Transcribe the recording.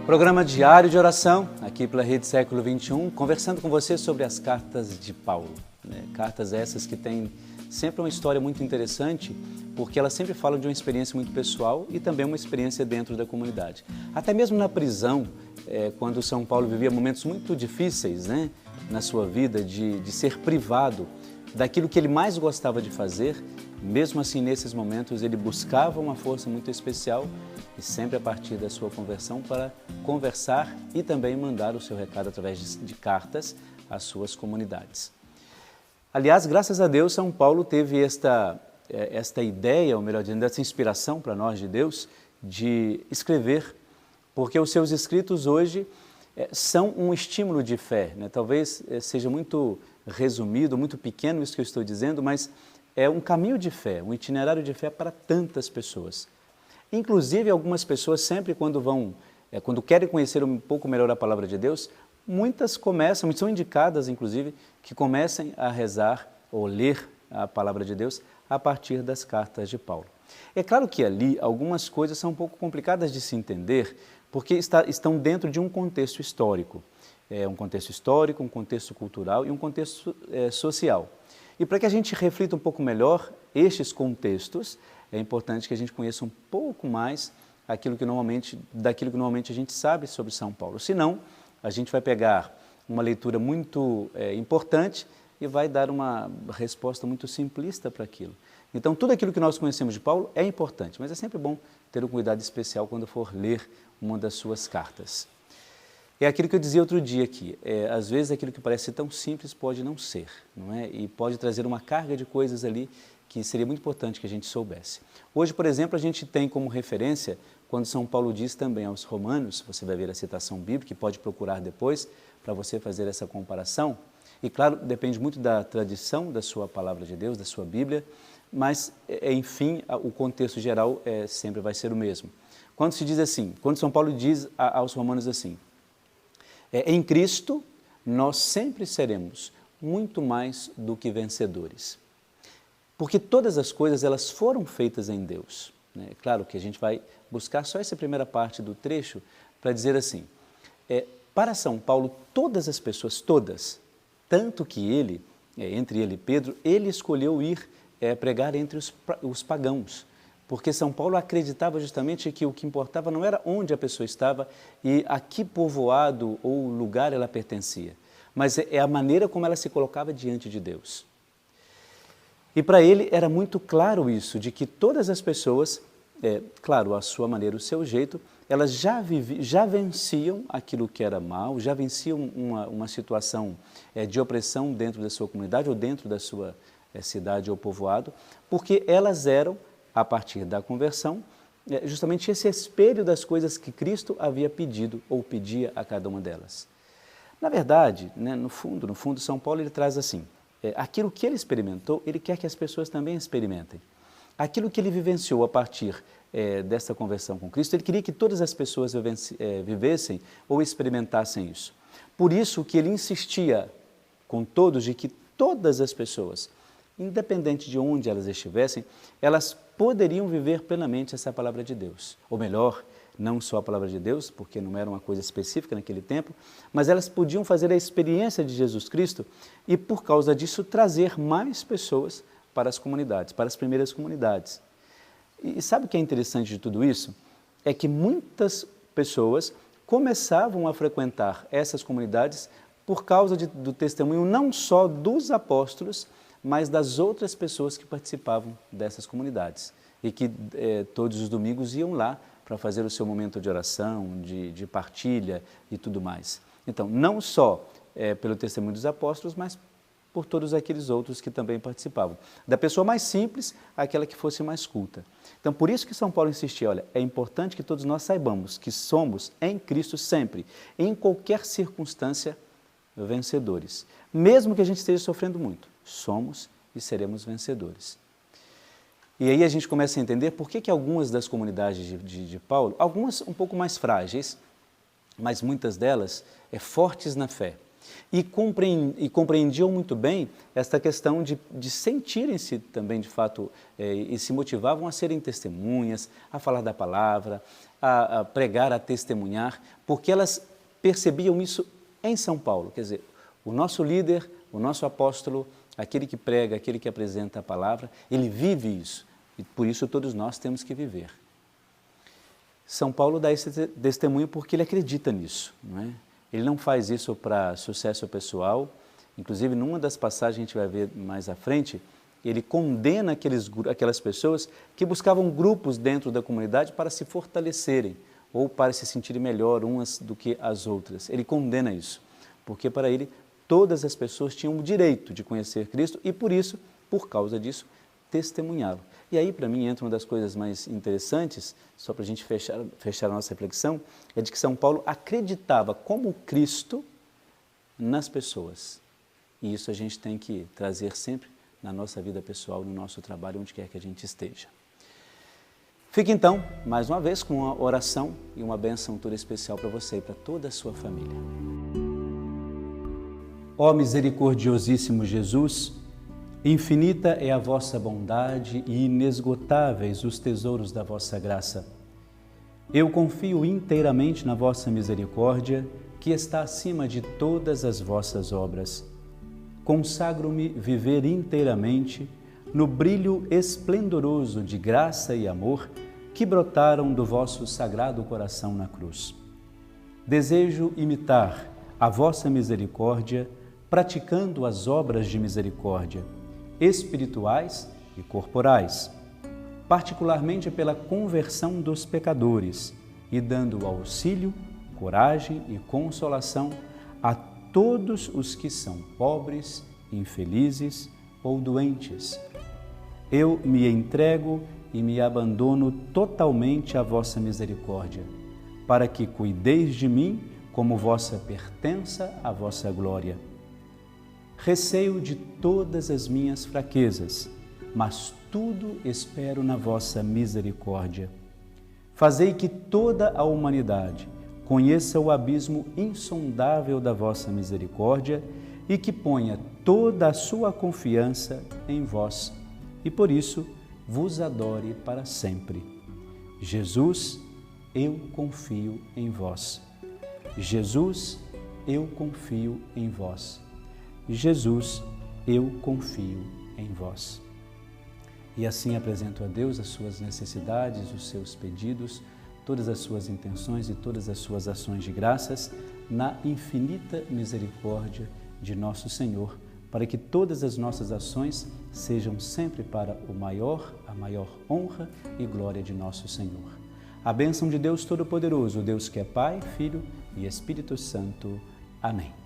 Programa diário de oração, aqui pela Rede Século XXI, conversando com você sobre as cartas de Paulo. Cartas essas que têm sempre uma história muito interessante, porque elas sempre falam de uma experiência muito pessoal e também uma experiência dentro da comunidade. Até mesmo na prisão, quando São Paulo vivia momentos muito difíceis, na sua vida, de ser privado daquilo que ele mais gostava de fazer, mesmo assim nesses momentos ele buscava uma força muito especial e sempre a partir da sua conversão para conversar e também mandar o seu recado através de cartas às suas comunidades. Aliás, graças a Deus, São Paulo teve esta ideia, ou melhor dizendo, essa inspiração para nós de Deus, de escrever, porque os seus escritos hoje são um estímulo de fé. Talvez seja muito resumido, muito pequeno isso que eu estou dizendo, mas é um caminho de fé, um itinerário de fé para tantas pessoas. Inclusive, algumas pessoas sempre quando querem conhecer um pouco melhor a palavra de Deus, muitas são indicadas, inclusive, que comecem a rezar ou ler a palavra de Deus a partir das cartas de Paulo. É claro que ali algumas coisas são um pouco complicadas de se entender, porque estão dentro de um contexto histórico. Um contexto histórico, um contexto cultural e um contexto social. E para que a gente reflita um pouco melhor estes contextos, é importante que a gente conheça um pouco mais daquilo que normalmente a gente sabe sobre São Paulo. Senão, a gente vai pegar uma leitura muito importante e vai dar uma resposta muito simplista para aquilo. Então, tudo aquilo que nós conhecemos de Paulo é importante, mas é sempre bom ter um cuidado especial quando for ler uma das suas cartas. É aquilo que eu dizia outro dia aqui, às vezes aquilo que parece tão simples pode não ser, não é? E pode trazer uma carga de coisas ali que seria muito importante que a gente soubesse. Hoje, por exemplo, a gente tem como referência, quando São Paulo diz também aos Romanos, você vai ver a citação bíblica, e pode procurar depois para você fazer essa comparação, e claro, depende muito da tradição da sua palavra de Deus, da sua Bíblia, mas, enfim, o contexto geral sempre vai ser o mesmo. Quando se diz assim, quando São Paulo diz aos Romanos assim, em Cristo, nós sempre seremos muito mais do que vencedores. Porque todas as coisas, elas foram feitas em Deus. Claro que a gente vai buscar só essa primeira parte do trecho para dizer assim, para São Paulo, todas as pessoas, todas, tanto que ele, entre ele e Pedro, ele escolheu ir pregar entre os pagãos. Porque São Paulo acreditava justamente que o que importava não era onde a pessoa estava e a que povoado ou lugar ela pertencia, mas é a maneira como ela se colocava diante de Deus. E para ele era muito claro isso, de que todas as pessoas, claro, à sua maneira, o seu jeito, elas já venciam aquilo que era mal, já venciam uma situação de opressão dentro da sua comunidade ou dentro da sua cidade ou povoado, porque elas eram, a partir da conversão, justamente esse espelho das coisas que Cristo havia pedido ou pedia a cada uma delas. Na verdade, no fundo, São Paulo ele traz assim, aquilo que ele experimentou, ele quer que as pessoas também experimentem. Aquilo que ele vivenciou a partir dessa conversão com Cristo, ele queria que todas as pessoas vivessem ou experimentassem isso. Por isso que ele insistia com todos de que todas as pessoas, independente de onde elas estivessem, elas poderiam viver plenamente essa palavra de Deus. Ou melhor, não só a palavra de Deus, porque não era uma coisa específica naquele tempo, mas elas podiam fazer a experiência de Jesus Cristo e, por causa disso, trazer mais pessoas para as comunidades, para as primeiras comunidades. E sabe o que é interessante de tudo isso? É que muitas pessoas começavam a frequentar essas comunidades por causa do testemunho não só dos apóstolos, mas das outras pessoas que participavam dessas comunidades e que todos os domingos iam lá para fazer o seu momento de oração, de partilha e tudo mais. Então, não só pelo testemunho dos apóstolos, mas por todos aqueles outros que também participavam. Da pessoa mais simples àquela que fosse mais culta. Então, por isso que São Paulo insistia, olha, é importante que todos nós saibamos que somos em Cristo sempre, em qualquer circunstância, vencedores. Mesmo que a gente esteja sofrendo muito, somos e seremos vencedores. E aí a gente começa a entender por que algumas das comunidades de Paulo, algumas um pouco mais frágeis, mas muitas delas fortes na fé, E compreendiam muito bem esta questão de sentirem-se também, de fato, e se motivavam a serem testemunhas, a falar da palavra, a pregar, a testemunhar, porque elas percebiam isso em São Paulo. Quer dizer, o nosso líder, o nosso apóstolo, aquele que prega, aquele que apresenta a palavra, ele vive isso. E por isso todos nós temos que viver. São Paulo dá esse testemunho porque ele acredita nisso, não é? Ele não faz isso para sucesso pessoal. Inclusive, numa das passagens, a gente vai ver mais à frente, ele condena aquelas pessoas que buscavam grupos dentro da comunidade para se fortalecerem ou para se sentirem melhor umas do que as outras. Ele condena isso, porque para ele todas as pessoas tinham o direito de conhecer Cristo e por isso, por causa disso, testemunhá-lo. E aí, para mim, entra uma das coisas mais interessantes, só para a gente fechar a nossa reflexão, é de que São Paulo acreditava como Cristo nas pessoas. E isso a gente tem que trazer sempre na nossa vida pessoal, no nosso trabalho, onde quer que a gente esteja. Fique então, mais uma vez, com uma oração e uma bênção toda especial para você e para toda a sua família. Ó misericordiosíssimo Jesus, infinita é a vossa bondade e inesgotáveis os tesouros da vossa graça. Eu confio inteiramente na vossa misericórdia, que está acima de todas as vossas obras. Consagro-me viver inteiramente no brilho esplendoroso de graça e amor que brotaram do vosso sagrado coração na cruz. Desejo imitar a vossa misericórdia, praticando as obras de misericórdia, espirituais e corporais, particularmente pela conversão dos pecadores e dando auxílio, coragem e consolação a todos os que são pobres, infelizes ou doentes. Eu me entrego e me abandono totalmente à vossa misericórdia, para que cuideis de mim como vossa pertença à vossa glória. Receio de todas as minhas fraquezas, mas tudo espero na vossa misericórdia. Fazei que toda a humanidade conheça o abismo insondável da vossa misericórdia e que ponha toda a sua confiança em vós e por isso vos adore para sempre. Jesus, eu confio em vós. Jesus, eu confio em vós. Jesus, eu confio em vós. E assim apresento a Deus as suas necessidades, os seus pedidos, todas as suas intenções e todas as suas ações de graças na infinita misericórdia de nosso Senhor, para que todas as nossas ações sejam sempre para a maior honra e glória de nosso Senhor. A bênção de Deus Todo-Poderoso, Deus que é Pai, Filho e Espírito Santo. Amém.